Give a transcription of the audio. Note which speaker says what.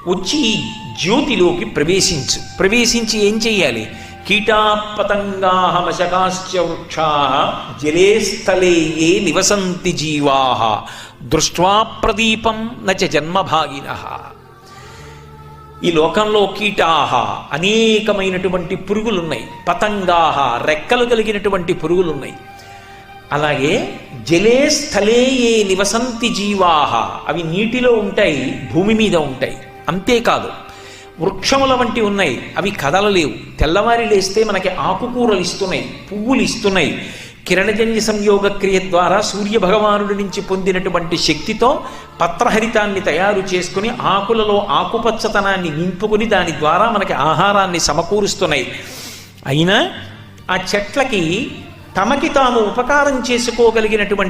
Speaker 1: వచ్చి ఈ జ్యోతిలోకి ప్రవేశించి ఏం చెయ్యాలి? కీటాపతంగా మశకాశ్చ వృక్షా జలే స్థలే ఏ నివసంతి జీవా దృష్ట్వా ప్రదీపం నచ జన్మభాగినః. ఈ లోకంలో కీటాహ అనేకమైనటువంటి పురుగులున్నాయి, పతంగాహ రెక్కలు కలిగినటువంటి పురుగులున్నాయి. అలాగే జలే స్థలే ఏ నివసంతి జీవాహ అవి నీటిలో ఉంటాయి, భూమి మీద ఉంటాయి. అంతేకాదు వృక్షముల వంటి ఉన్నాయి, అవి కదలలేవు. తెల్లవారి లేస్తే మనకి ఆకుకూరలు ఇస్తున్నాయి, పువ్వులు ఇస్తున్నాయి. కిరణజన్య సంయోగ క్రియ ద్వారా సూర్యభగవానుడి నుంచి పొందినటువంటి శక్తితో పత్రహరితాన్ని తయారు చేసుకుని ఆకులలో ఆకుపచ్చతనాన్ని నింపుకుని దాని ద్వారా మనకి ఆహారాన్ని సమకూరుస్తున్నాయి. అయినా ఆ చెట్లకి తమకి తాము ఉపకారం చేసుకోగలిగినటువంటి